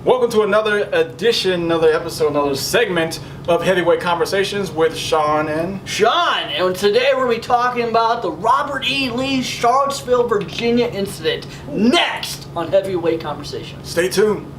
Welcome to another edition, another episode, another segment of Heavyweight Conversations with Shawn and Sean. And today we're going to be talking about the Robert E. Lee Charlottesville, Virginia incident. Next on Heavyweight Conversations. Stay tuned.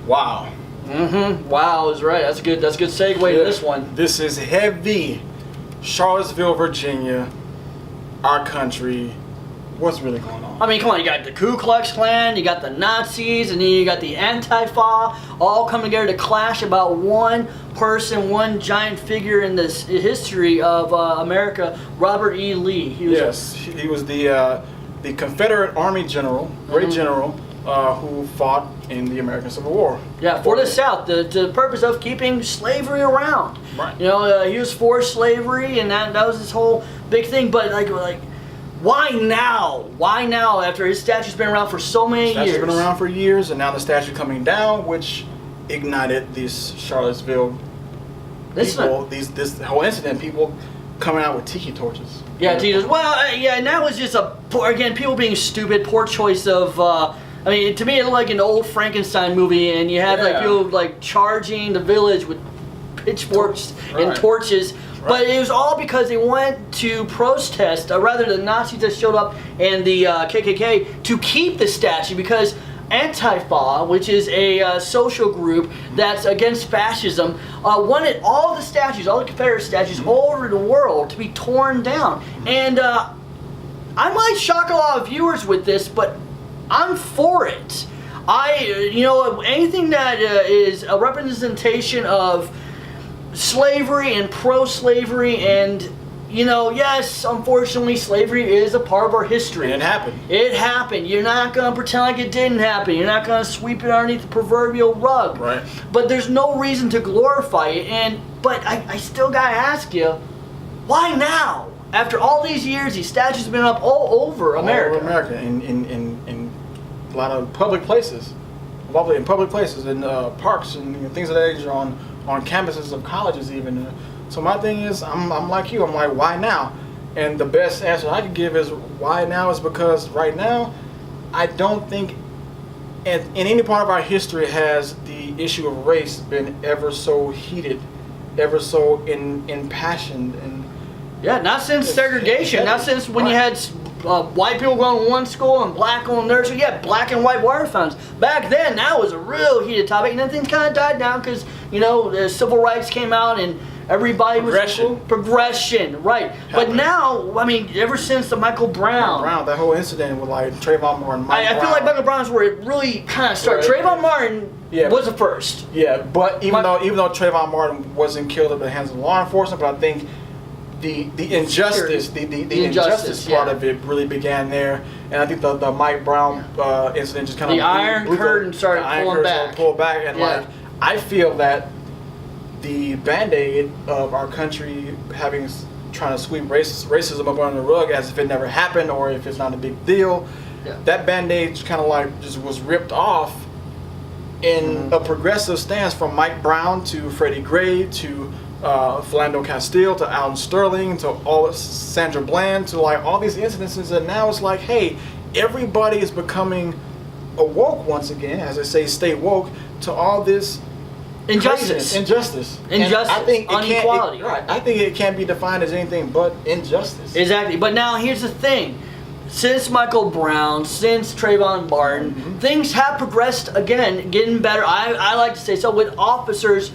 Wow. Wow is right. That's a good segue to this one. This is heavy. Charlottesville, Virginia, our country. What's really going on? I mean, come on, you got the Ku Klux Klan, you got the Nazis, and then you got the Antifa, all coming together to clash about one person, one giant figure in this history of America, Robert E. Lee. He was the Confederate Army general, great general, who fought in the American Civil War. Yeah, for the South, the purpose of keeping slavery around. Right. You know, he was for slavery, and that was his whole big thing. But like, why now? Why now? After his statue's been around for so many years. The statue's been around for years, and now the statue coming down, which ignited these Charlottesville people. This whole incident, people coming out with tiki torches. Yeah, tiki torches. Well, yeah, and that was just again, people being stupid, poor choice of. I mean, to me, it looked like an old Frankenstein movie, and you had like people like charging the village with pitchforks and torches. Right. But it was all because they wanted to protest, or rather the Nazis that showed up and the KKK, to keep the statue, because Antifa, which is a social group that's against fascism, wanted all the statues, all the Confederate statues all over the world to be torn down. And I might shock a lot of viewers with this, but I'm for it. Anything that is a representation of slavery and pro-slavery, and yes, unfortunately, slavery is a part of our history. And it happened. It happened. You're not gonna pretend like it didn't happen. You're not gonna sweep it underneath the proverbial rug. Right. But there's no reason to glorify it. But I still gotta ask you, why now? After all these years, these statues have been up all over America. All over America, in a lot of public places, in public places, in parks and things of that nature, on campuses of colleges even. So my thing is, I'm like you. I'm like, why now? And the best answer I can give is why now is because right now, I don't think in any part of our history has the issue of race been ever so heated, ever so impassioned. And yeah, not since segregation, not since when you had white people going to one school and black going to another school. Yeah, black and white water fountains. Back then, that was a real heated topic, and then things kind of died down because, the civil rights came out and everybody was progression, right? But now, I mean, ever since the Michael Brown, that whole incident with like Trayvon Martin, I feel like Michael Brown's where it really kind of started. Right. Trayvon Martin was the first. Yeah, but even though Trayvon Martin wasn't killed at the hands of law enforcement, but I think the injustice, the injustice part of it really began there, and I think the Mike Brown incident just kind of the Iron Curtain started pulling back, and like I feel that the Band-Aid of our country trying to sweep racism up under the rug as if it never happened or if it's not a big deal, that Band-Aid just kind of like just was ripped off in a progressive stance from Mike Brown to Freddie Gray to Philando Castile to Alton Sterling to all Sandra Bland to like all these incidences, and now it's like, hey, everybody is becoming awoke once again, as I say, stay woke to all this injustice. I think inequality. I think it can't be defined as anything but injustice. Exactly. But now here's the thing. Since Michael Brown, since Trayvon Martin, things have progressed again, getting better. I like to say so, with officers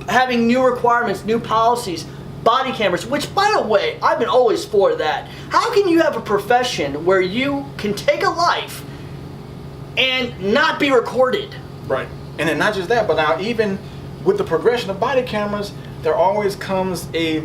having new requirements, new policies, body cameras, which, by the way, I've been always for that. How can you have a profession where you can take a life and not be recorded? Right. And then not just that, but now even with the progression of body cameras, there always comes a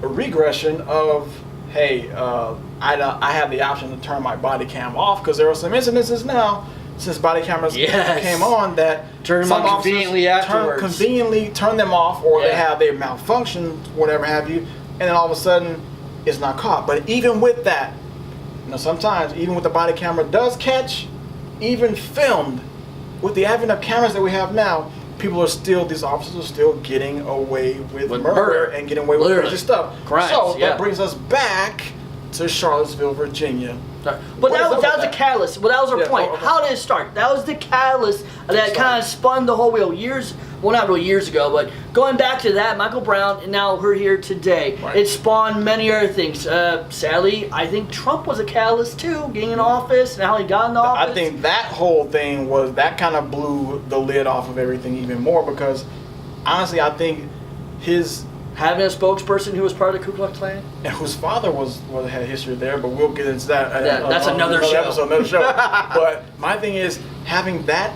regression of, hey, I have the option to turn my body cam off, because there are some incidences now, since body cameras came on, that turn them on conveniently afterwards. Conveniently turn them off, or they malfunction, whatever have you, and then all of a sudden it's not caught. But even with that, sometimes even with the body camera does catch, even filmed, with the advent of cameras that we have now, these officers are still getting away with murder and getting away with crazy stuff. Crimes, so that brings us back to Charlottesville, Virginia. But that was a catalyst. Well, that was our point. Okay. How did it start? That was the catalyst that kind of spun the whole wheel. Well, not really years ago, but going back to that, Michael Brown, and now we're here today. Right. It spawned many other things. Sadly, I think Trump was a catalyst too, getting in office and how he got in office. I think that whole thing that kind of blew the lid off of everything even more because, honestly, I think having a spokesperson who was part of the Ku Klux Klan, and whose father had a history there, but we'll get into that. That's another show. Another show. But my thing is having that,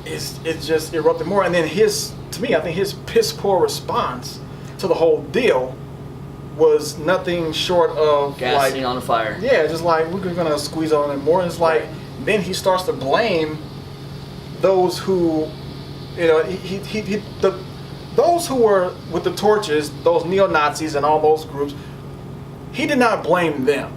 it just erupted more. And then I think his piss poor response to the whole deal was nothing short of gasoline on the fire. Yeah, just like we're gonna squeeze on it more. And it's like then he starts to blame those who, those who were with the torches, those neo-Nazis and all those groups. He did not blame them.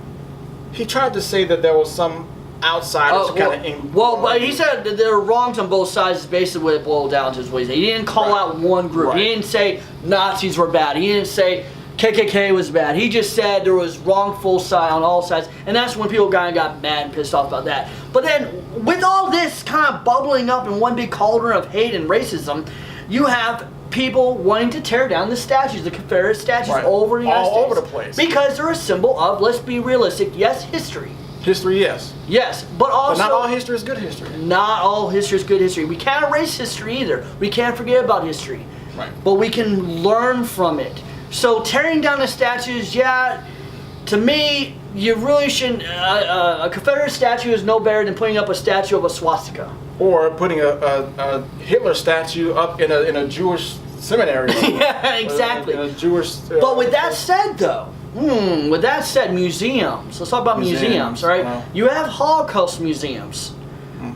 He tried to say that there was some outsiders but he said that there were wrongs on both sides is basically what it boiled down to. Is what he said. He didn't call out one group. Right. He didn't say Nazis were bad. He didn't say KKK was bad. He just said there was wrongful side on all sides, and that's when people got mad and pissed off about that. But then, with all this kind of bubbling up in one big cauldron of hate and racism, you have people wanting to tear down the statues, the Confederate statues, over the United States. All over the place. Because they're a symbol of, let's be realistic, yes, history. History, yes. Yes, but also... But not all history is good history. Not all history is good history. We can't erase history either. We can't forget about history. Right. But we can learn from it. So tearing down the statues, to me, you really shouldn't... a Confederate statue is no better than putting up a statue of a swastika. Or putting a Hitler statue up in a Jewish seminary. Yeah, exactly. In a Jewish... but with that said, though... museums. Let's talk about museums, right? Wow. You have Holocaust museums.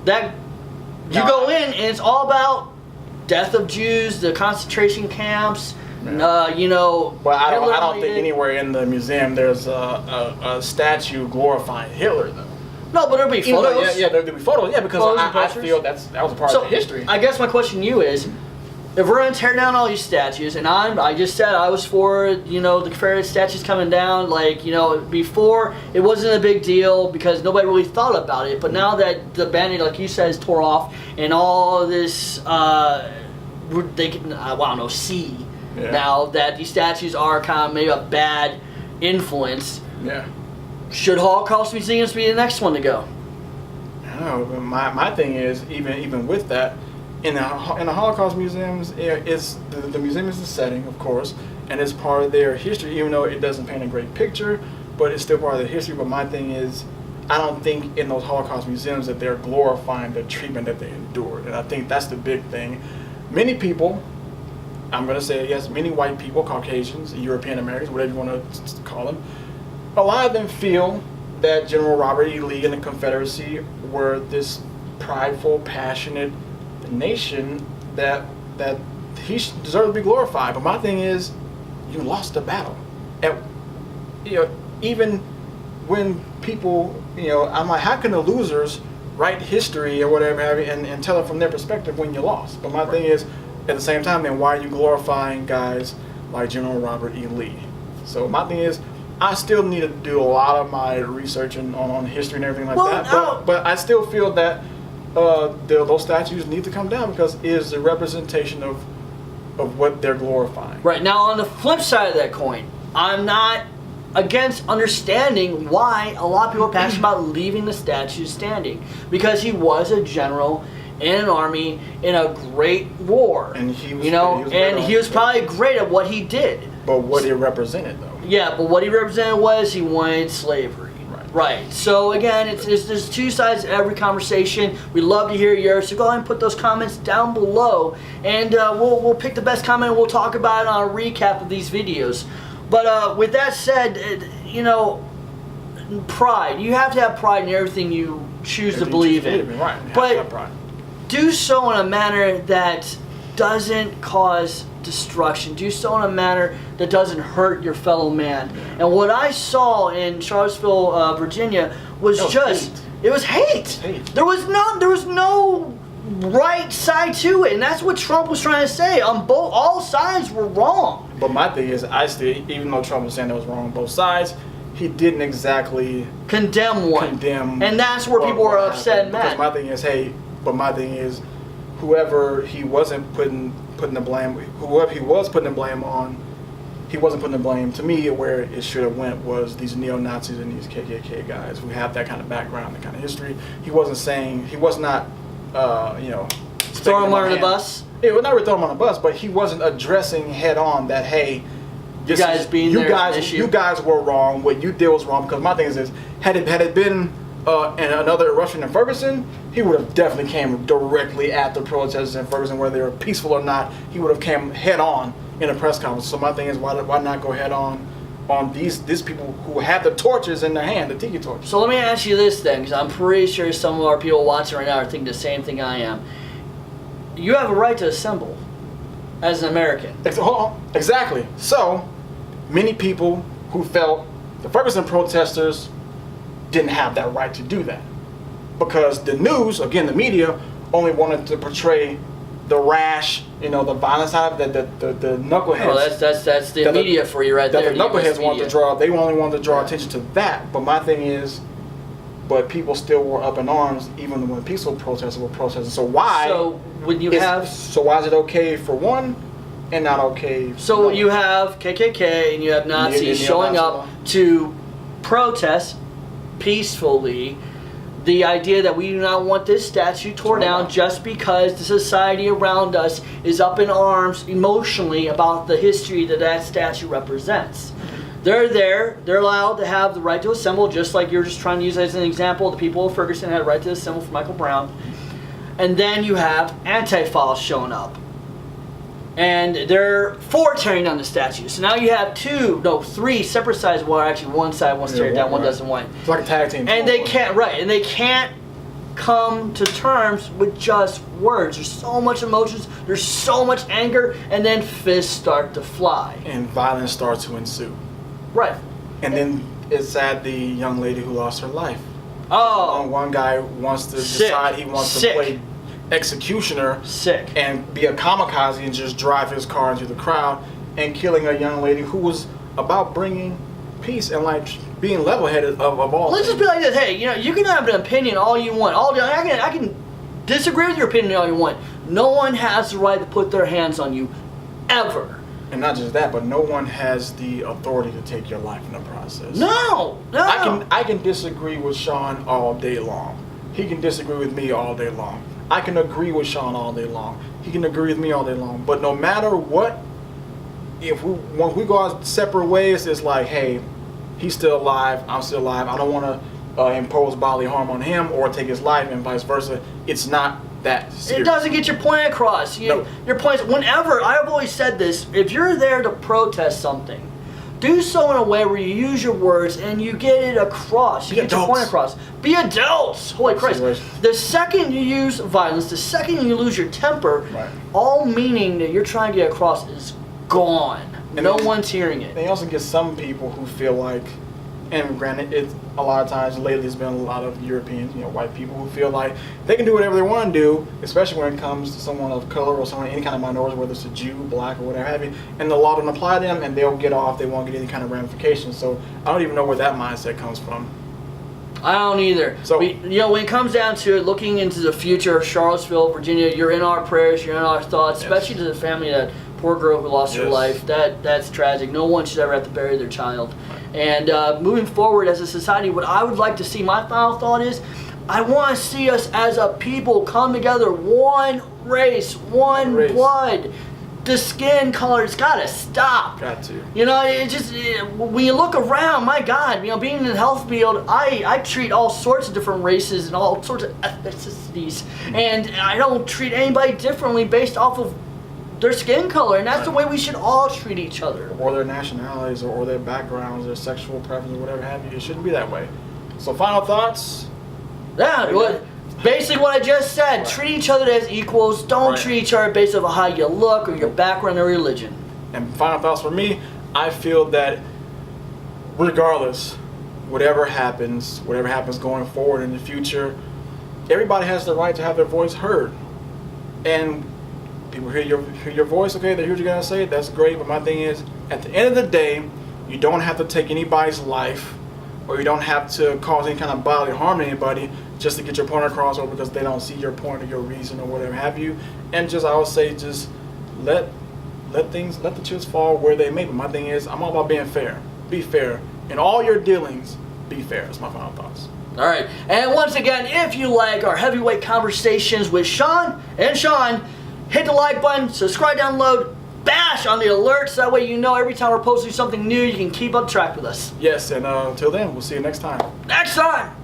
That you go in and it's all about death of Jews, the concentration camps. Yeah. But I don't think anywhere in the museum there's a statue glorifying Hitler, though. No, but there'll be photos. There'll be photos. Yeah, because I feel that was a part of the history. I guess my question to you is, if we're going to tear down all these statues, and I just said I was for, the Confederate statues coming down, before it wasn't a big deal because nobody really thought about it, but now that the Band-Aid, like you said, is tore off, and all this, they can, see now that these statues are kind of maybe a bad influence. Yeah. Should Holocaust museums be the next one to go? I don't know. My thing is, even with that, in the Holocaust museums, the museum is the setting, of course, and it's part of their history, even though it doesn't paint a great picture, but it's still part of their history. But my thing is, I don't think in those Holocaust museums that they're glorifying the treatment that they endured, and I think that's the big thing. Many people, I'm going to say yes, many white people, Caucasians, European Americans, whatever you want to call them, a lot of them feel that General Robert E. Lee and the Confederacy were this prideful, passionate nation that he deserved to be glorified. But my thing is, you lost the battle. And even when people, I'm like, how can the losers write history or whatever and tell it from their perspective when you lost? But my thing is, at the same time, then why are you glorifying guys like General Robert E. Lee? So my thing is, I still need to do a lot of my research on history and everything like that. But I still feel that those statues need to come down because it is a representation of what they're glorifying. Right. Now, on the flip side of that coin, I'm not against understanding why a lot of people are passionate about leaving the statues standing. Because he was a general in an army in a great war. And he was probably great at what he did. But what he represented, though. Yeah, but what he represented was he wanted slavery. Right. So again, there's two sides to every conversation. We'd love to hear yours. So go ahead and put those comments down below, and we'll pick the best comment and we'll talk about it on a recap of these videos. But with that said, pride. You have to have pride in everything you choose to believe in. Right. But do so in a manner that doesn't cause destruction. Do so in a manner that doesn't hurt your fellow man. And what I saw in Charlottesville, Virginia, was hate. There was no right side to it, and that's what Trump was trying to say. All sides were wrong. But my thing is, I still, even though Trump was saying that was wrong on both sides, he didn't exactly condemn one. And that's where people were upset and mad. Because my thing is, whoever he wasn't putting the blame, whoever he was putting the blame on, he wasn't putting the blame, to me, where it should have went was these neo-Nazis and these KKK guys who have that kind of background, that kind of history. He was not, throw him under the bus? Yeah, well, not really throwing him on the bus, but he wasn't addressing head on that, hey, you guys were wrong, what you did was wrong. Because my thing is had it been another eruption in Ferguson, he would have definitely came directly at the protesters in Ferguson, whether they were peaceful or not. He would have came head on in a press conference. So my thing is, why not go head on these people who have the torches in their hand, the tiki torches? So let me ask you this then, because I'm pretty sure some of our people watching right now are thinking the same thing I am. You have a right to assemble as an American. Exactly. So many people who felt the Ferguson protesters didn't have that right to do that, because the news, again, the media, only wanted to portray the rash, the violence side, the knuckleheads. Oh, that's the media for you right there. The knuckleheads wanted to draw. They only wanted to draw attention to that. But my thing is, but people still were up in arms, even when peaceful protesters were protesting. So why? So when you So why is it okay for one and not okay? So you have KKK and you have Nazis showing up to protest peacefully the idea that we do not want this statue torn down just because the society around us is up in arms emotionally about the history that statue represents. They're there, they're allowed to have the right to assemble, just like you're just trying to use as an example. The people of Ferguson had a right to assemble for Michael Brown. And then you have Antifas showing up. And they're for tearing down the statue. So now you have three separate sides. Well, actually, one side wants to tear it down, one doesn't want. It's like a tag team. And they can't come to terms with just words. There's so much emotions, there's so much anger, and then fists start to fly. And violence starts to ensue. Right. And then it's sad the young lady who lost her life. Oh. One guy wants to decide he wants to play executioner and be a kamikaze and just drive his car into the crowd and killing a young lady who was about bringing peace and being level-headed of all. Let's just be like this. Hey, you can have an opinion all you want. I can disagree with your opinion all you want. No one has the right to put their hands on you, ever. And not just that, but no one has the authority to take your life in the process. No. I can disagree with Shawn all day long. He can disagree with me all day long. I can agree with Shawn all day long. He can agree with me all day long. But no matter what, once we go our separate ways, it's like, hey, he's still alive, I'm still alive. I don't want to impose bodily harm on him or take his life, and vice versa. It's not that serious. It doesn't get your point across. Your point is, whenever, I've always said this, if you're there to protest something, do so in a way where you use your words and you get it across. You get your point across. Be adults. Holy Christ. The second you use violence, the second you lose your temper, all meaning that you're trying to get across is gone. And no one's hearing it. They also get some people who feel like, and granted, a lot of times lately there's been a lot of Europeans, white people who feel like they can do whatever they want to do, especially when it comes to someone of color or someone, any kind of minority, whether it's a Jew, black, or whatever have you, and the law doesn't apply to them, and they'll get off. They won't get any kind of ramifications. So I don't even know where that mindset comes from. I don't either. So when it comes down to it, looking into the future of Charlottesville, Virginia, you're in our prayers, you're in our thoughts, especially to the family of that poor girl who lost her life. That's tragic. No one should ever have to bury their child. And moving forward as a society, what I would like to see, my final thought is, I want to see us as a people come together, one race, one blood. The skin color has got to stop. Got to. It just, when you look around, my God, being in the health field, I treat all sorts of different races and all sorts of ethnicities. And I don't treat anybody differently based off of their skin color, and that's the way we should all treat each other. Or their nationalities, or their backgrounds, their sexual preferences, whatever have you. It shouldn't be that way. So final thoughts? Yeah, basically what I just said. Treat each other as equals. Don't treat each other based on how you look or your background or religion. And final thoughts for me, I feel that regardless, whatever happens going forward in the future, everybody has the right to have their voice heard. And People hear your voice, okay, they hear what you're gonna say, that's great, but my thing is, at the end of the day, you don't have to take anybody's life, or you don't have to cause any kind of bodily harm to anybody just to get your point across, or because they don't see your point or your reason or whatever have you. And just, I would say, just let the chips fall where they may. But my thing is, I'm all about being fair. Be fair. In all your dealings, be fair. That's my final thoughts. All right. And once again, if you like our heavyweight conversations with Shawn and Sean, hit the like button, subscribe, download, bash on the alerts. That way you know every time we're posting something new, you can keep up track with us. Yes, and until then, we'll see you next time. Next time!